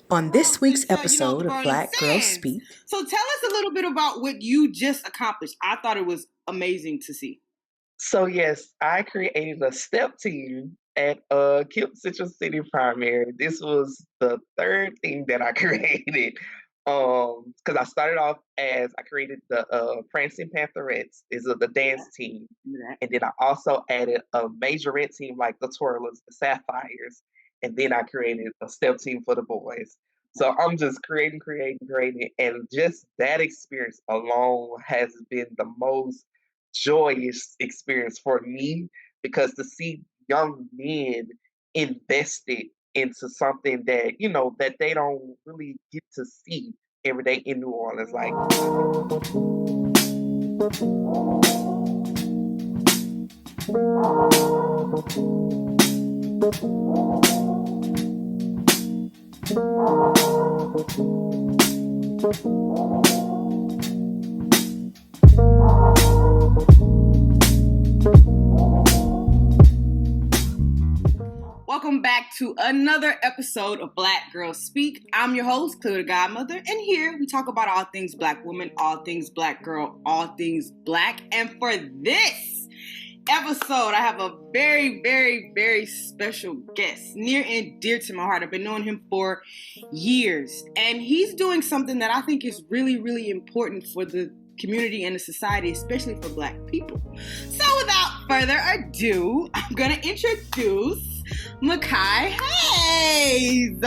On this week's Just, episode of Berlin Black Girls Sands. Speak. So tell us a little bit about what you just accomplished. I thought it was amazing to see. So yes, I created a step team at Kip Central City Primary. This was the third thing that I created. Because I started off as I created the Prancing Pantherettes, is the dance team, and then I also added a majorette team like the Twirlers, the Sapphires, and then I created a step team for the boys. So I'm just creating, and just that experience alone has been the most joyous experience for me because to see young men invested into something that that they don't really get to see every day in New Orleans. Like, welcome back to another episode of Black Girls Speak. I'm your host, Clear the Godmother, and here we talk about all things Black woman, all things Black girl, all things Black. And for this episode, I have a very, very, very special guest, near and dear to my heart. I've been knowing him for years, and he's doing something that I think is really, really important for the community and the society, especially for Black people. So without further ado, I'm going to introduce Mekhi Hayes.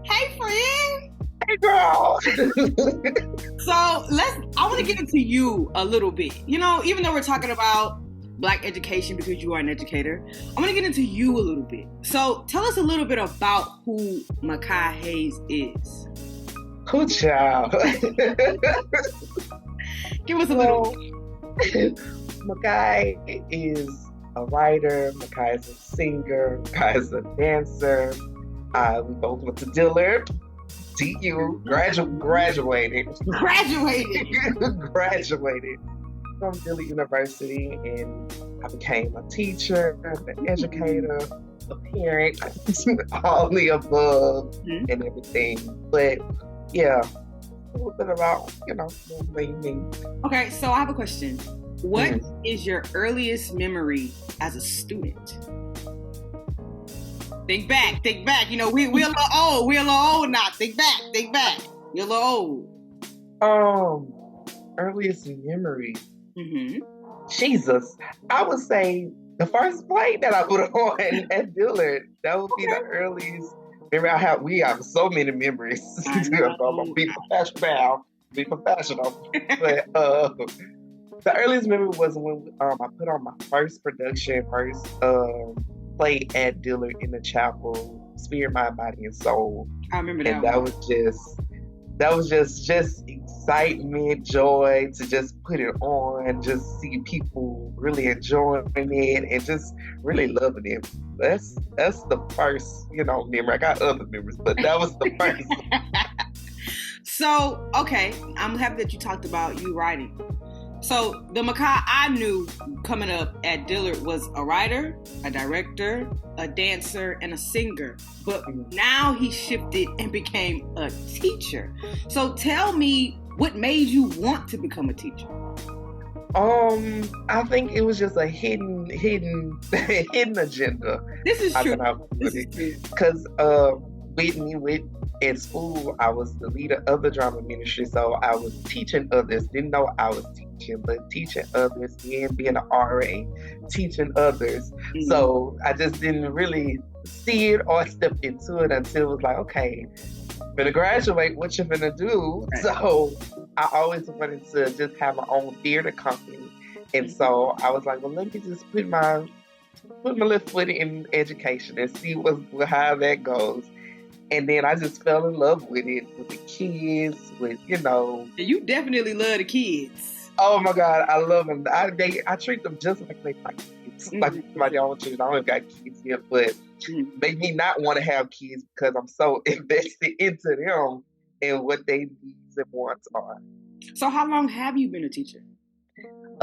Hey, friend. hey, girl. So I want to get into you a little bit. Even though we're talking about Black education because you are an educator, I'm going to get into you a little bit. So tell us a little bit about who Mekhi Hayes is. Good job. Give us a little. Mekhi is a writer. Mekhi is a singer. Mekhi is a dancer. We both went to Dillard. DU. Graduated from Dillard University, and I became a teacher, an educator, a parent, all the above and everything. But yeah, a little bit about, me. Okay, so I have a question. What is your earliest memory as a student? Think back. We're a little old. We're a little old now. Think back. You're a little old. Earliest memory. Jesus. I would say the first play that I put on at Dillard, that would be the earliest memory I have. We have so many memories. I'm gonna be professional. But the earliest memory was when I put on my first play at Dillard in the chapel, Spirit, Mind, Body, and Soul. I remember that. And that was just excitement, joy to just put it on, just see people really enjoying it and just really loving it. That's the first, memory. I got other memories, but that was the first. So, okay, I'm happy that you talked about you writing. So the Mekhi I knew coming up at Dillard was a writer, a director, a dancer, and a singer. But now he shifted and became a teacher. So tell me, what made you want to become a teacher? I think it was just a hidden agenda. This is true. Because in school, I was the leader of the drama ministry, so I was teaching others. Didn't know I was teaching, but teaching others, and being an RA, teaching others. So I just didn't really see it or step into it until it was like, okay, gonna graduate, what you gonna do? Right. So I always wanted to just have my own theater company, and so I was like, well, let me just put my little foot in education and see how that goes. And then I just fell in love with it, with the kids, You definitely love the kids. Oh my God, I love them. I treat them just like they like kids. Like my own children. I don't got kids yet, but make me not want to have kids because I'm so invested into them and what their needs and wants are. So how long have you been a teacher?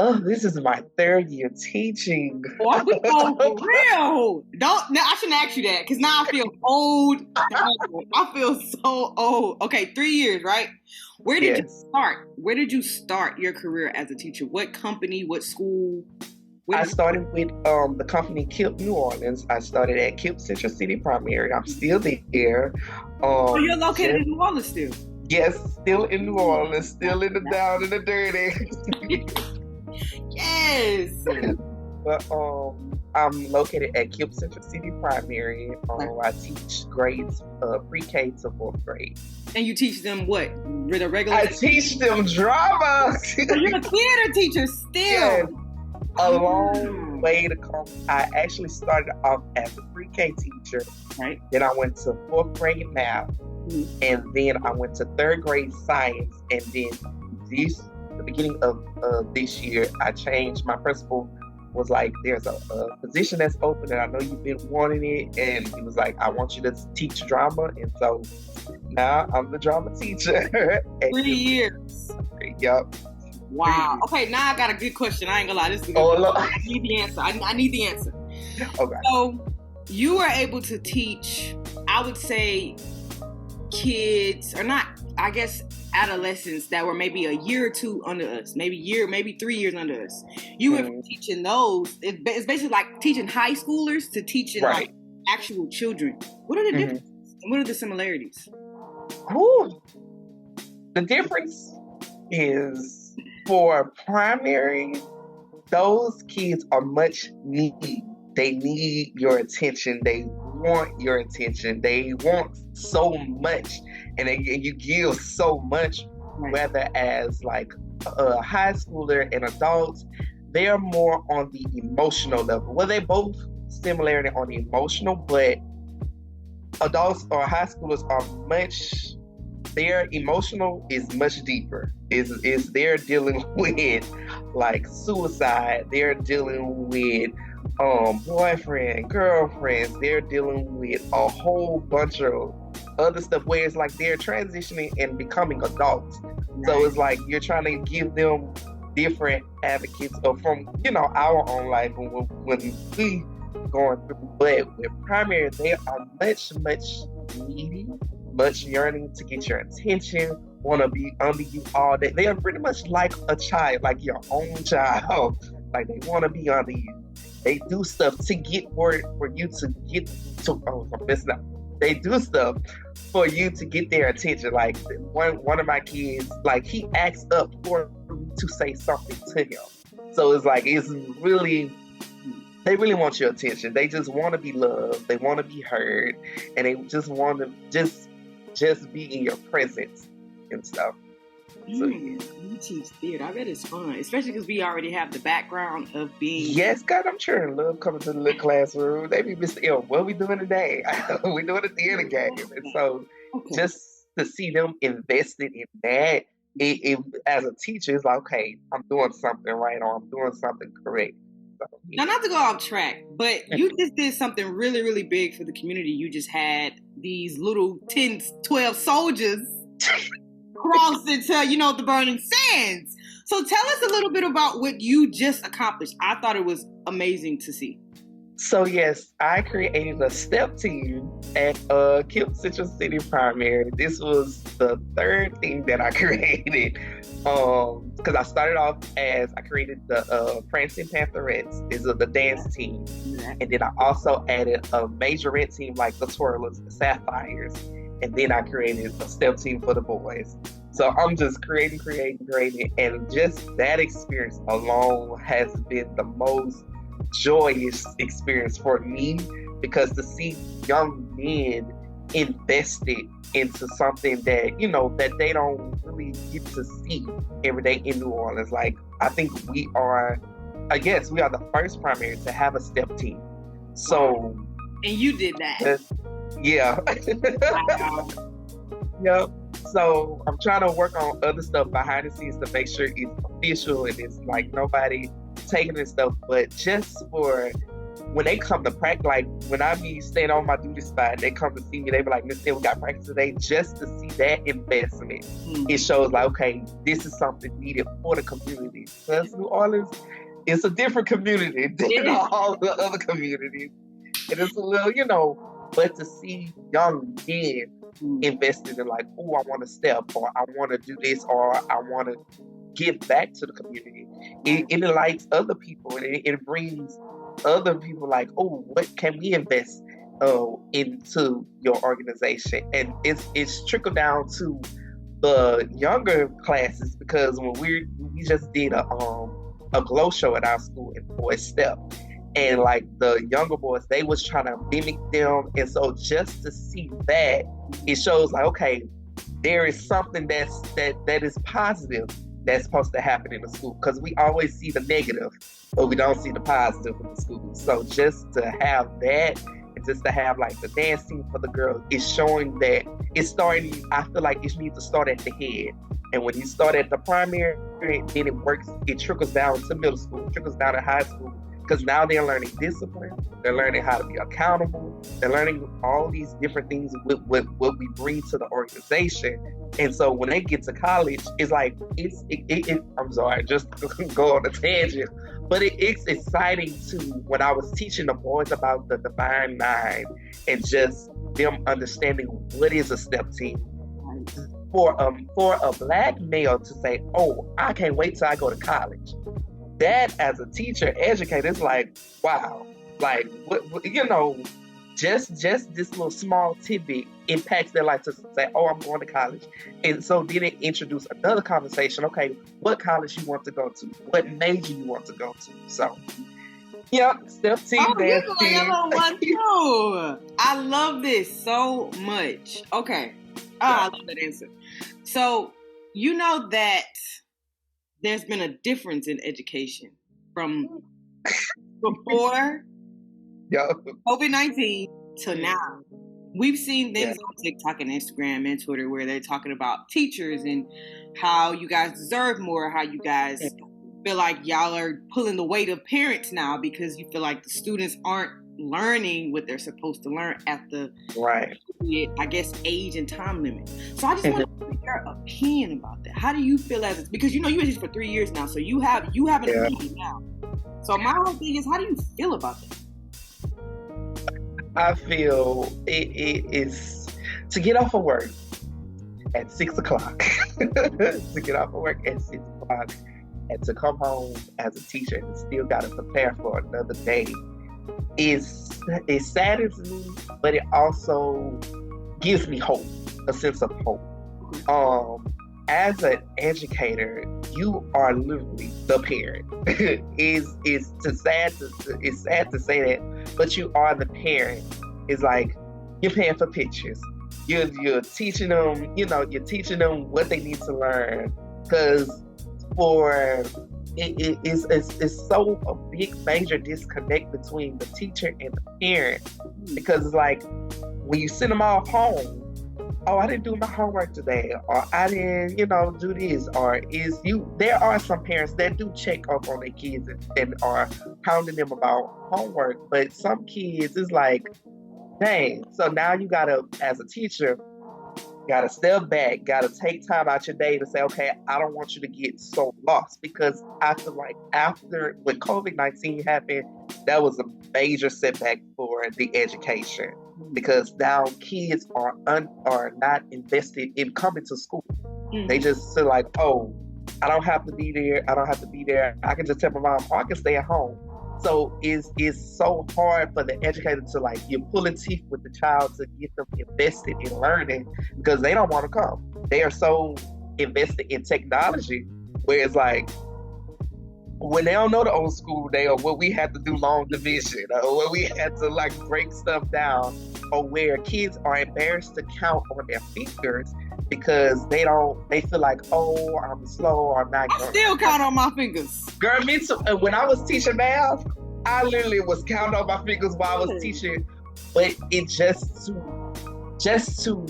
Oh, this is my third year teaching. Oh, we go for real. Don't. No, I shouldn't ask you that because now I feel old. I feel so old. Okay, 3 years, right? Where did you Yes. start? Where did you start your career as a teacher? What company? What school? I started with the company KIP New Orleans. I started at KIP Central City Primary. I'm still there. So you're located in New Orleans still? Yes, still in New Orleans, still in the down and the dirty. Yes. But I'm located at KIP Central City Primary. I teach grades pre-K to 4th grade. And you teach them what? With a regular? I teach them drama. So you're a theater teacher still. Yes. A long way to come. I actually started off as a pre-K teacher. Right. Then I went to 4th grade math. Mm-hmm. And then I went to 3rd grade science. And then the beginning of this year, I changed. My principal was like, there's a position that's open and I know you've been wanting it. And he was like, I want you to teach drama. And so now I'm the drama teacher. 3 years. Yep. Wow. Okay, now I got a good question. I ain't gonna lie. This is a good question. I need the answer. I need the answer. Okay. So you were able to teach, I would say, kids, or not, I guess, adolescents that were maybe a year or two under us, maybe 3 years under us. You were teaching those. It's basically like teaching high schoolers to teaching like actual children. What are the differences and what are the similarities? Ooh. The difference is for primary, those kids are much needy. They need your attention. They want your attention. They want so much, and you give so much. Whether as like a high schooler and adults, they're more on the emotional level. Well, they both similarity on the emotional, but adults or high schoolers are much. Their emotional is much deeper. Is they're dealing with like suicide. They're dealing with boyfriend, girlfriends. They're dealing with a whole bunch of other stuff where it's like they're transitioning and becoming adults. Right. So it's like you're trying to give them different advocates from our own life when we going through. But with primary, they are much needy, much yearning to get your attention, want to be under you all day. They are pretty much like a child, like your own child. Like they want to be under you. They do stuff to get for you to get to. Oh, I'm messing up. They do stuff for you to get their attention. Like one of my kids, like he acts up for you to say something to him. So it's like they really want your attention. They just want to be loved. They want to be heard, and they just want to just be in your presence and stuff. So, you teach theater. I bet it's fun, especially because we already have the background of being. Yes, God, I'm sure I love coming to the little classroom. They be Mr. L, what are we doing today? We're doing a theater game. And so just to see them invested in that, it as a teacher, it's like, okay, I'm doing something right or I'm doing something correct. So, Now, not to go off track, but you just did something really, really big for the community. You just had these little 10, 12 soldiers cross into, the burning sands. So tell us a little bit about what you just accomplished. I thought it was amazing to see. So yes, I created a step team at KIP Central City Primary. This was the third thing that I created. Because I started off as I created the Prancing Pantherettes, is the dance team. And then I also added a majorette team like the Twirlers, the Sapphires. And then I created a step team for the boys. So I'm just creating. And just that experience alone has been the most joyous experience for me, because to see young men invested into something that, that they don't really get to see every day in New Orleans. Like, I think we are the first primary to have a step team. So. And you did that. Yeah. Wow. Yep. So I'm trying to work on other stuff behind the scenes to make sure it's official and it's like nobody taking this stuff, but just for when they come to practice, like when I be staying on my duty spot, they come to see me, they be like, Miss Tim, we got practice today. Just to see that investment, it shows like, okay, this is something needed for the community. Because New Orleans is a different community than all the other communities. And it's a little, but to see young men invested in like, oh, I want to step, or I want to do this, or I want to give back to the community. It enlightens other people, and it brings other people like, oh, what can we invest into your organization? And it's trickled down to the younger classes, because when we just did a glow show at our school in Boys Step, and like the younger boys, they was trying to mimic them, and so just to see that, it shows like, okay, there is something that is positive that's supposed to happen in the school, because we always see the negative, but we don't see the positive in the school. So just to have that, and just to have like the dance team for the girls, is showing that it's starting. I feel like it needs to start at the head, and when you start at the primary, then it trickles down to middle school, trickles down to high school, because now they're learning discipline, they're learning how to be accountable, they're learning all these different things with what we bring to the organization. And so when they get to college, it's like, I'm sorry, just go on a tangent, but it's exciting to, when I was teaching the boys about the Divine Nine, and just them understanding what is a step team. For a Black male to say, oh, I can't wait till I go to college. That, as a teacher, educator, is like, wow, like, what just this little small tidbit impacts their life to say, oh, I'm going to college. And so then it introduced another conversation. Okay, what college you want to go to? What major you want to go to? So, step team dance team. I love this so much. Okay. I love that answer. So, you know that there's been a difference in education from before COVID-19 to now. We've seen things on TikTok and Instagram and Twitter where they're talking about teachers and how you guys deserve more, how you guys feel like y'all are pulling the weight of parents now because you feel like the students aren't learning what they're supposed to learn at the I guess age and time limit. So I just want to get your opinion about that. How do you feel because you've been teaching for 3 years now, so you have an opinion now. So my whole thing is, how do you feel about that? I feel it is to get off of work at 6 o'clock. To get off of work at 6 o'clock and to come home as a teacher and still got to prepare for another day. It saddens me, but it also gives me hope, a sense of hope. As an educator, you are literally the parent. It's sad to say that, but you are the parent. It's like you're paying for pictures. You're teaching them. You're teaching them what they need to learn. Because it's so a big major disconnect between the teacher and the parent, because it's like when you send them off home, oh, I didn't do my homework today, or I didn't do this, or there are some parents that do check up on their kids and are pounding them about homework, but some kids is like, dang, so now you gotta, as a teacher, gotta step back, gotta take time out your day to say, okay, I don't want you to get so lost, because I feel like when COVID-19 happened, that was a major setback for the education, because now kids are not invested in coming to school. They just feel like, oh, I don't have to be there. I can just tell my mom, I can stay at home. So it's so hard for the educator to, like, you're pulling teeth with the child to get them invested in learning, because they don't want to come. They are so invested in technology, where it's like, when they don't know the old school day, or what we had to do long division, or where we had to like break stuff down, or where kids are embarrassed to count on their fingers because they feel like, oh, I'm slow, or I'm not. I still count on my fingers. Girl, me too. When I was teaching math, I literally was counting on my fingers while I was teaching, but it just to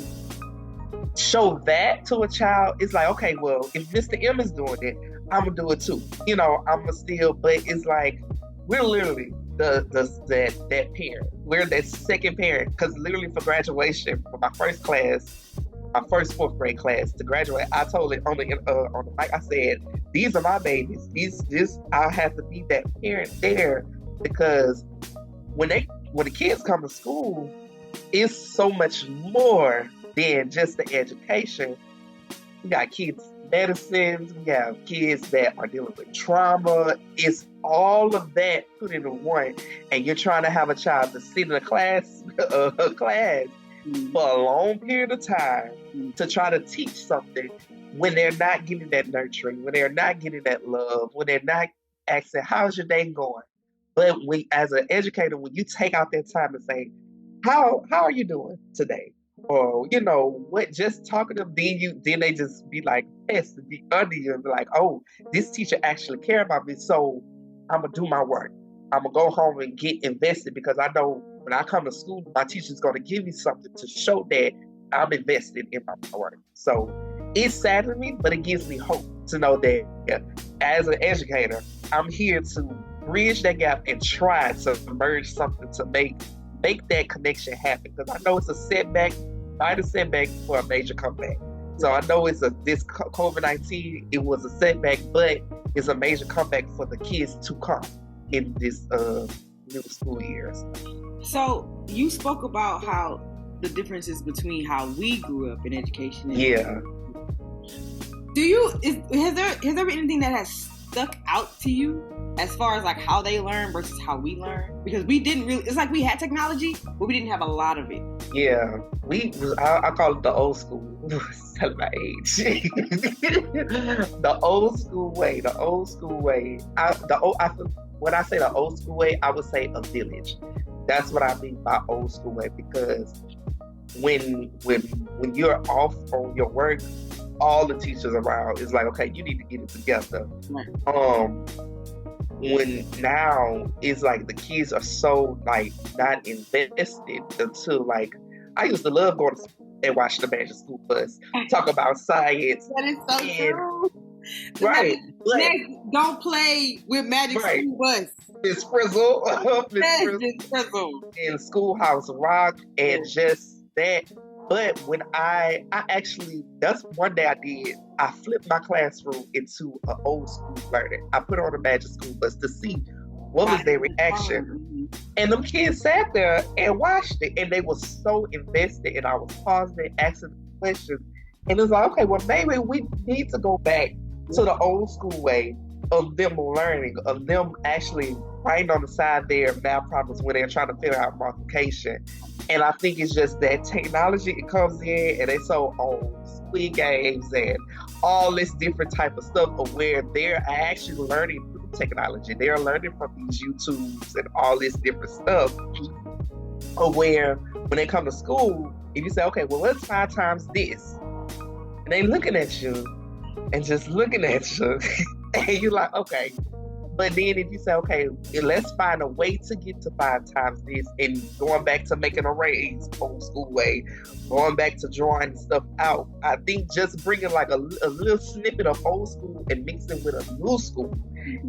show that to a child, it's like, okay, well, if Mr. M is doing it, I'm gonna do it too. I'm gonna still, but it's like, we're literally that parent. We're that second parent, because literally for graduation, for my first class, my first fourth grade class to graduate, I told it on the mic. I said, "These are my babies. I have to be that parent there, because when the kids come to school, it's so much more than just the education. We got kids medicines, we have kids that are dealing with trauma. It's all of that put into one, and you're trying to have a child to sit in a class for a long period of time to try to teach something when they're not getting that nurturing, when they're not getting that love, when they're not asking, how's your day going? But as an educator, when you take out that time to say, how are you doing today? Or, what, just talking to them, then they just be like pissed to be under you and be like, oh, this teacher actually care about me, so I'm going to do my work. I'm going to go home and get invested, because I know when I come to school, my teacher's going to give me something to show that I'm invested in my work. So it saddens me, but it gives me hope to know that as an educator, I'm here to bridge that gap and try to merge something to make that connection happen. Because I know it's a setback, minor setback for a major comeback. So I know this COVID-19, it was a setback, but it's a major comeback for the kids to come in this new school year. So you spoke about how the differences between how we grew up in education. Yeah. Has there been anything that has stuck out to you as far as like how they learn versus how we learn? Because we didn't really, it's like we had technology, but we didn't have a lot of it. Yeah, I call it the old school. Tell my age. The old school way. When I say the old school way, I would say a village. That's what I mean by old school way, because when you're off on your work, all the teachers around is like, okay, you need to get it together. Right. When now it's like the kids are so like not invested until like, I used to love going to school and watch the Magic School Bus talk about science. That is so true. Right. Don't play with Magic School Bus. Miss Frizzle. Miss Frizzle. And Schoolhouse Rock and just that. But when I actually, that's one day I did, I flipped my classroom into an old school learning. I put on a Magic School Bus to see what was their reaction. And them kids sat there and watched it, and they were so invested, and I was pausing and asking questions. And it was like, okay, well, maybe we need to go back to the old school way of them learning, of them actually writing on the side their math problems when they're trying to figure out multiplication. And I think it's just that technology, it comes in and they so on Squid Games and all this different type of stuff of where they're actually learning through technology. They're learning from these YouTubes and all this different stuff. Of where when they come to school, if you say, okay, well, what's 5 times this? And they looking at you and just looking at you. And you're like, okay. But then if you say, okay, let's find a way to get to 5 times this, and going back to making arrays, old school way, going back to drawing stuff out, I think just bringing like a little snippet of old school and mixing with a new school,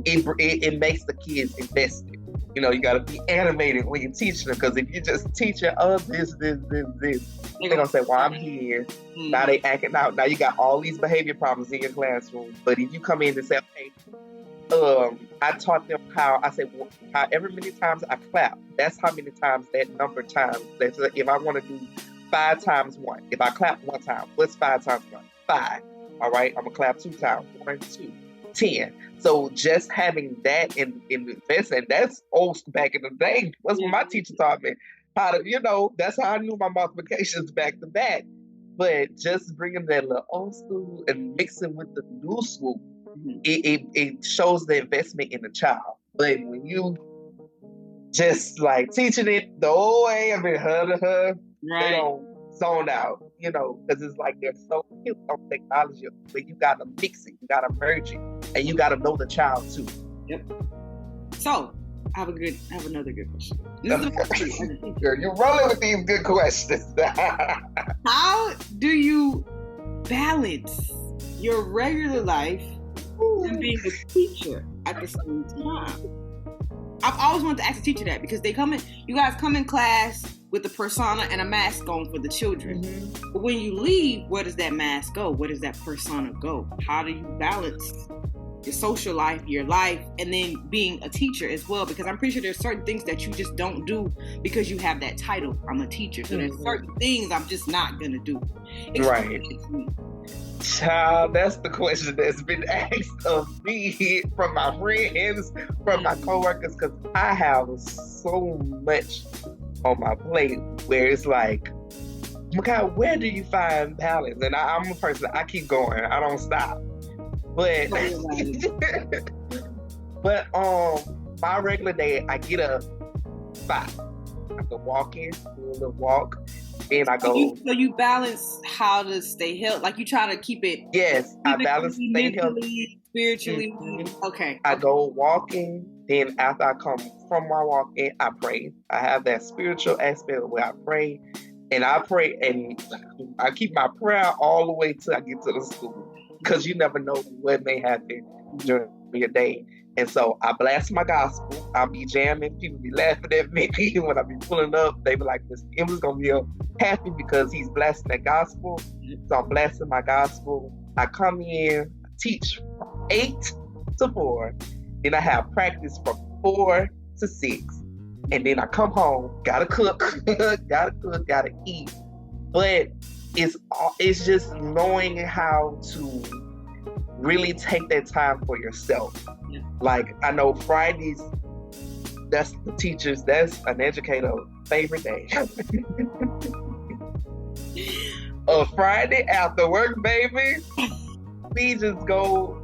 it makes the kids invested. You got to be animated when you're teaching them, because if you just teach them, this, they're going to say, well, I'm here. Now they acting out. Now you got all these behavior problems in your classroom. But if you come in and say, okay, I taught them however many times I clap, that's how many times that number times. If I want to do 5 times 1, if I clap 1 time, what's 5 times 1? 5. All right, I'm going to clap 2 times. 1, 2, 10. So just having that in investment, that's old back in the day. That's what my teacher taught me. How to, that's how I knew my multiplications back to back. But just bringing that little old school and mixing with the new school, it shows the investment in the child. But when you just like teaching it the old way, right. They don't zone out, because it's like they're so cute on technology, but you gotta mix it, you gotta merge it, and you gotta know the child too. Yep. So I have another good question. This is the Girl, you're rolling with these good questions. How do you balance your regular life and being a teacher at the same time? I've always wanted to ask a teacher that, because you guys come in class with a persona and a mask on for the children. Mm-hmm. But when you leave, where does that mask go? Where does that persona go? How do you balance your social life, your life, and then being a teacher as well? Because I'm pretty sure there's certain things that you just don't do because you have that title. I'm a teacher. So there's certain things I'm just not going to do. Right. Child, that's the question that's been asked of me from my friends, from my coworkers, because I have so much on my plate where it's like, Mekhi, where do you find balance? And I'm a person, I keep going, I don't stop. But my regular day, I get up 5. I go walking, do a little walk. Then I go. So you balance how to stay healthy. Like you try to keep it. Yes, I balance stay healthy, spiritually. Mm-hmm. Okay. I go walking. Then after I come from my walking, I pray. I have that spiritual aspect where I pray, and I keep my prayer all the way till I get to the school, because you never know what may happen during your day. And so I blast my gospel. I'll be jamming. People be laughing at me when I be pulling up. They be like, Mr. Emma's going to be happy because he's blasting that gospel. So I'm blasting my gospel. I come in, teach from 8 to 4. Then I have practice from 4 to 6. And then I come home, gotta cook, gotta eat. But it's just knowing how to really take that time for yourself. Yeah. Like, I know Fridays, that's the teachers, that's an educator's favorite day. A Friday after work, baby, we go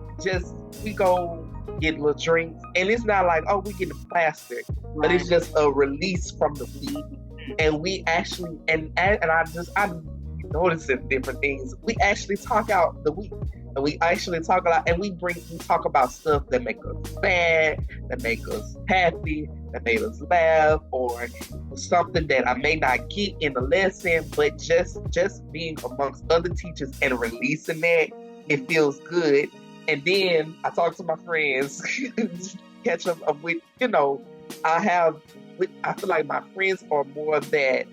get little drinks. And it's not like, oh, we get the plastic, right. But it's just a release from the week. And we actually, and I'm noticing different things. We actually talk out the week. And we actually talk a lot, and we talk about stuff that make us sad, that make us happy, that made us laugh, or something that I may not get in the lesson, but just being amongst other teachers and releasing that, it feels good. And then I talk to my friends, catch up with, I feel like my friends are more that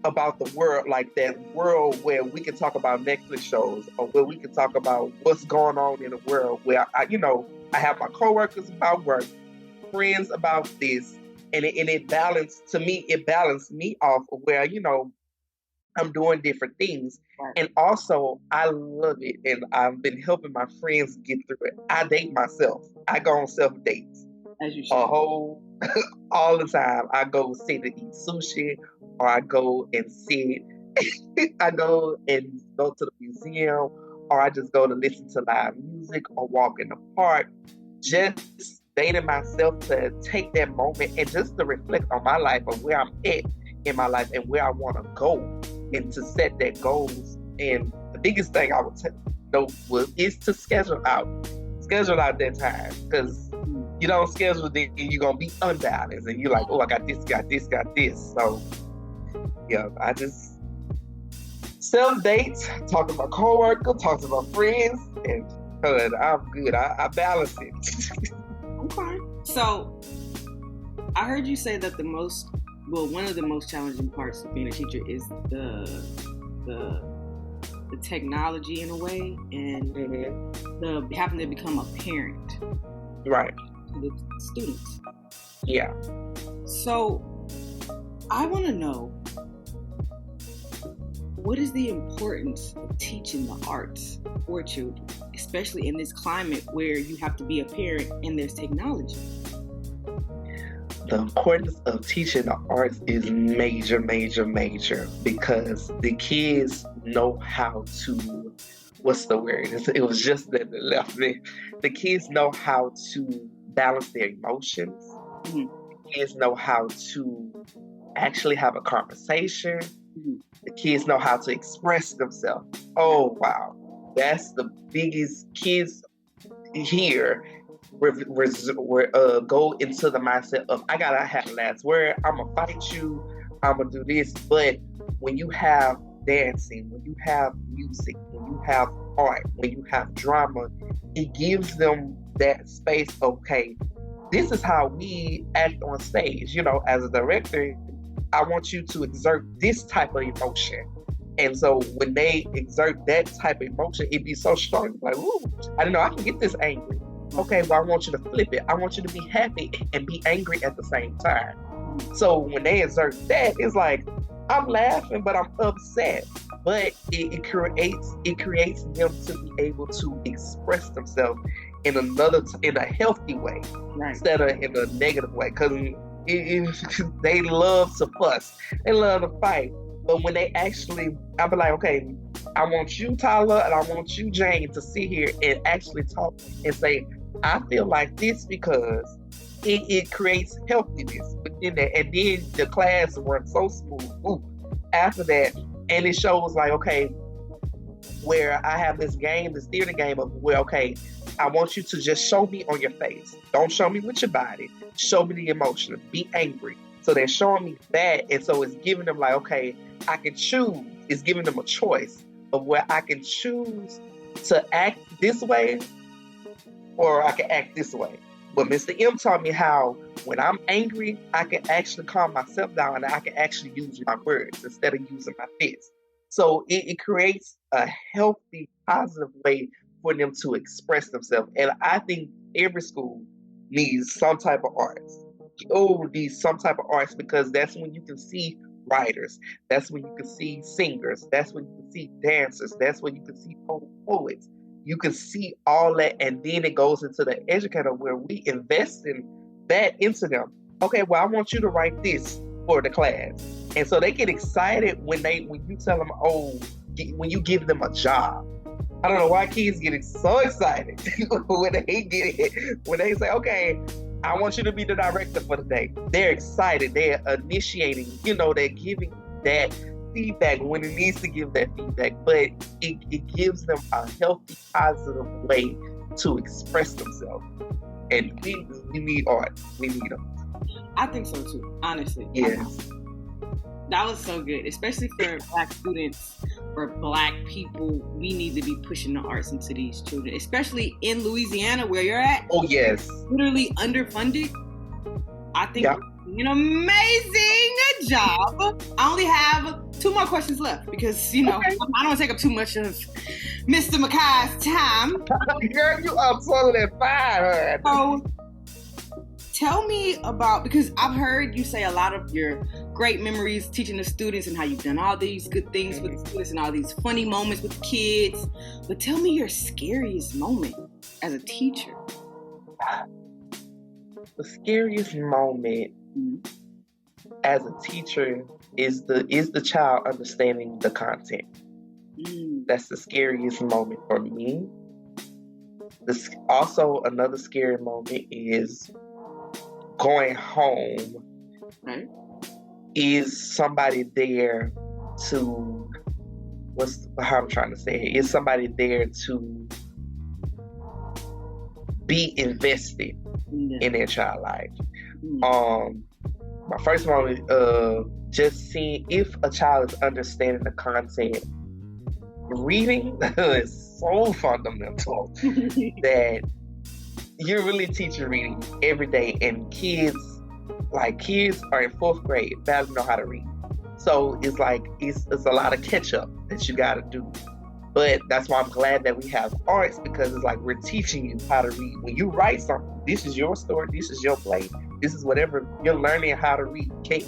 about the world, like that world where we can talk about Netflix shows, or where we can talk about what's going on in the world, where I have my coworkers about work, friends about this, and it balanced me off of where, I'm doing different things. Right. And also I love it, and I've been helping my friends get through it. I date myself. I go on self dates. As you should. All the time. I go sit to eat sushi, or I go and sit. I go and go to the museum, or I just go to listen to live music or walk in the park. Just dating myself to take that moment and just to reflect on my life, and where I'm at in my life, and where I want to go, and to set that goals. And the biggest thing I would is to schedule out that time, because you don't schedule it, you're going to be unbalanced, and you're like, oh, I got this. So, yeah, I just self-dates, talk to my coworker, talk to my friends, and I'm good. I balance it. Okay. So, I heard you say that one of the most challenging parts of being a teacher is the technology in a way, and the having to become a parent. Right. To the students. Yeah. So I want to know, what is the importance of teaching the arts for children, especially in this climate where you have to be a parent and there's technology? The importance of teaching the arts is major, major, major, because the kids know how to, what's the word? It was just that it left me. The kids know how to balance their emotions. Mm-hmm. The kids know how to actually have a conversation. Mm-hmm. The kids know how to express themselves. Oh, wow. That's the biggest. Kids here go into the mindset of, I gotta have the last word, I'm gonna fight you, I'm gonna do this. But when you have dancing, when you have music, when you have art, when you have drama, it gives them that space. Okay, this is how we act on stage. As a director, I want you to exert this type of emotion. And so when they exert that type of emotion, it'd be so strong. Like, ooh, I don't know, I can get this angry. Okay, well, I want you to flip it. I want you to be happy and be angry at the same time. So when they exert that, it's like, I'm laughing, but I'm upset. But it creates them to be able to express themselves in a healthy way, right, instead of in a negative way. Because they love to fuss, they love to fight. But when they actually, I'll be like, okay, I want you, Tyler, and I want you, Jane, to sit here and actually talk and say, I feel like this because it creates healthiness within that. And then the class runs so smooth. Ooh, after that, and it shows like, okay, where I have this theater game of where, okay, I want you to just show me on your face. Don't show me with your body. Show me the emotion. Be angry. So they're showing me that. And so it's giving them like, okay, I can choose. It's giving them a choice of where I can choose to act this way or I can act this way. But Mr. M taught me how when I'm angry, I can actually calm myself down and I can actually use my words instead of using my fists. So it creates a healthy, positive way for them to express themselves. And I think every school needs some type of arts. Needs some type of arts because that's when you can see writers. That's when you can see singers. That's when you can see dancers. That's when you can see poets. You can see all that, and then it goes into the educator where we invest in that into them. Okay, well, I want you to write this for the class. And so they get excited when you tell them, when you give them a job. I don't know why kids get so excited when they get it. When they say, okay, I want you to be the director for the day. They're excited. They're initiating, they're giving that feedback when it needs to give that feedback. But it gives them a healthy, positive way to express themselves. And we need art. We need them. I think so too, honestly. Yes. That was so good, especially for Black students, for Black people. We need to be pushing the arts into these children, especially in Louisiana where you're at. Oh, yes. Literally underfunded. I think we're doing an amazing job. I only have 2 more questions left because, I don't want to take up too much of Mr. Mekhi's time. Girl, you up taller than 5. So, tell me about, because I've heard you say a lot of your great memories teaching the students and how you've done all these good things with the students and all these funny moments with the kids. But tell me your scariest moment as a teacher. The scariest moment as a teacher is the child understanding the content. That's the scariest moment for me. Also, another scary moment is going home. Right. Is somebody there to how I'm trying to say it? Is somebody there to be invested in their child life? My first moment, just seeing if a child is understanding the content. Reading is so fundamental that you're really teaching reading every day, and kids are in 4th grade, barely know how to read. So it's like it's a lot of catch up that you got to do. But that's why I'm glad that we have arts, because it's like we're teaching you how to read. When you write something, this is your story, this is your play, this is whatever you're learning how to read. Can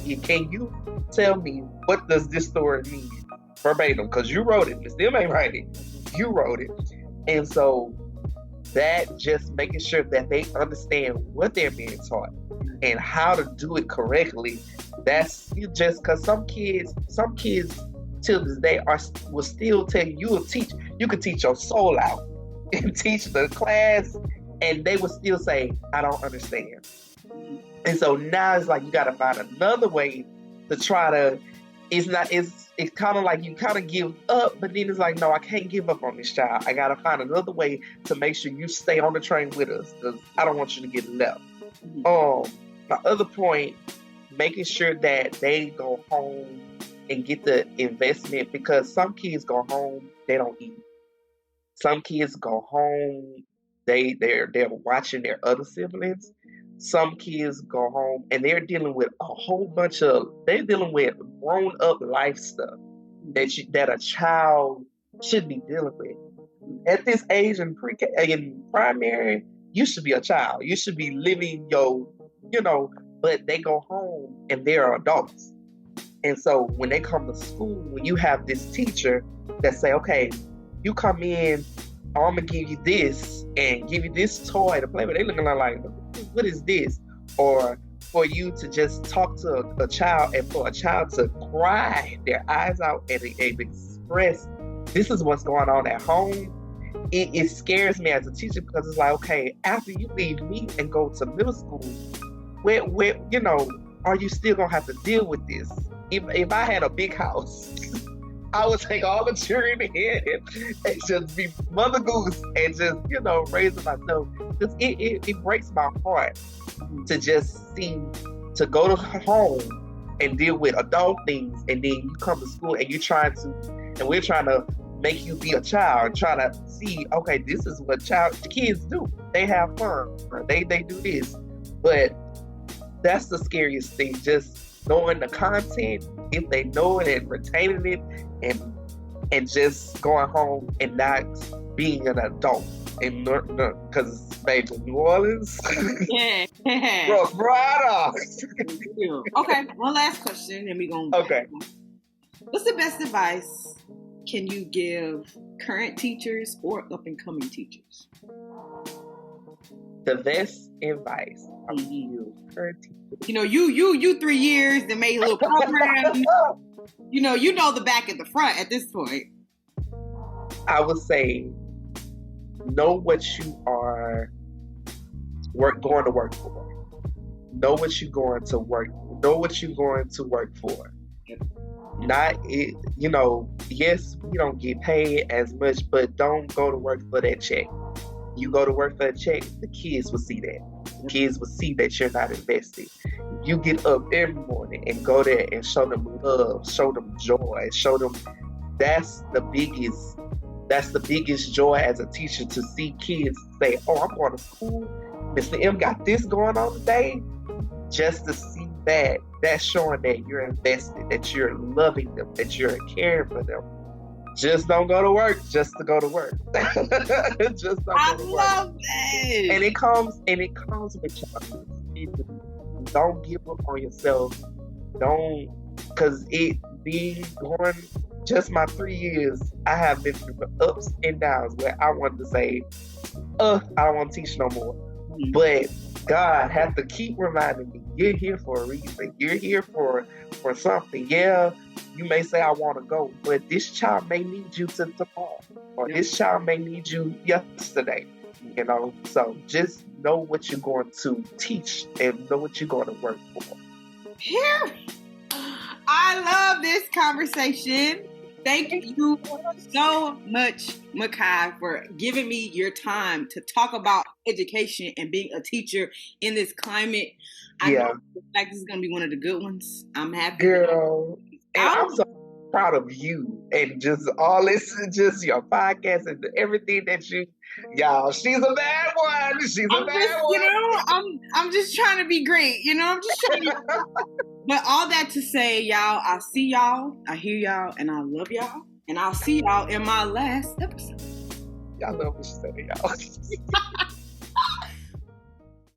you tell me what does this story mean verbatim? Because you wrote it. Miss them ain't writing. You wrote it. And so that just making sure that they understand what they're being taught and how to do it correctly. That's just because some kids till this day will still tell you you can teach your soul out and teach the class, and they will still say, I don't understand. And so now it's like you got to find another way to try to. It's kind of like you kind of give up, but then it's like, no, I can't give up on this child. I got to find another way to make sure you stay on the train with us, because I don't want you to get left. My other point, making sure that they go home and get the investment, because some kids go home, they don't eat. Some kids go home they're watching their other siblings. Some kids go home and they're dealing with they're dealing with grown up life stuff that a child should be dealing with. At this age in primary, you should be a child. You should be living but they go home and they're adults. And so when they come to school, when you have this teacher that say, okay, you come in, I'm gonna give you this and give you this toy to play with, they looking like, what is this? Or for you to just talk to a child and for a child to cry their eyes out and express, this is what's going on at home. It scares me as a teacher because it's like, okay, after you leave me and go to middle school, where are you still gonna have to deal with this? If I had a big house, I would take all the children in and just be Mother Goose and just, raise them myself. Because it breaks my heart to just to go to home and deal with adult things, and then you come to school and we're trying to make you be a child and try to see, okay, this is what kids do. They have fun. They do this. But that's the scariest thing, just knowing the content, if they know it and retaining it, and just going home and not being an adult. Because baby, New Orleans, bro, right off. Okay, one last question, and we gonna. Okay. What's the best advice can you give current teachers or up and coming teachers? The best advice I give current teachers. You 3 years and made a little program. you know the back and the front at this point. I would say, know what you are going to work for. Know what you're going to work. Know what you're going to work for. Not it. Yes, we don't get paid as much, but don't go to work for that check. You go to work for a check, the kids will see that. The kids will see that you're not invested. You get up every morning and go there and show them love, show them joy, show them. That's the biggest joy as a teacher, to see kids say, oh, I'm going to school. Mr. M got this going on today. Just to see that's showing that you're invested, that you're loving them, that you're caring for them. Just don't go to work just to go to work. Just don't go to work. I love that. And it comes with challenges. Don't give up on yourself. Because just my 3 years, I have been through the ups and downs where I wanted to say, I don't want to teach no more. Mm-hmm. But God had to keep reminding me, you're here for a reason. You're here for something. Yeah, you may say I want to go, but this child may need you tomorrow, or this child may need you yesterday. So just know what you're going to teach and know what you're going to work for. Here, I love this conversation. Thank you so much, Mekhi, for giving me your time to talk about education and being a teacher in this climate. I know like this is going to be one of the good ones. I'm happy. Girl, and I'm so proud of you and just all this, just your podcast and everything that y'all, she's a bad one. She's a bad one. I'm just trying to be great. I'm just trying to But all that to say, y'all, I see y'all, I hear y'all, and I love y'all. And I'll see y'all in my last episode. Y'all love what she said, y'all.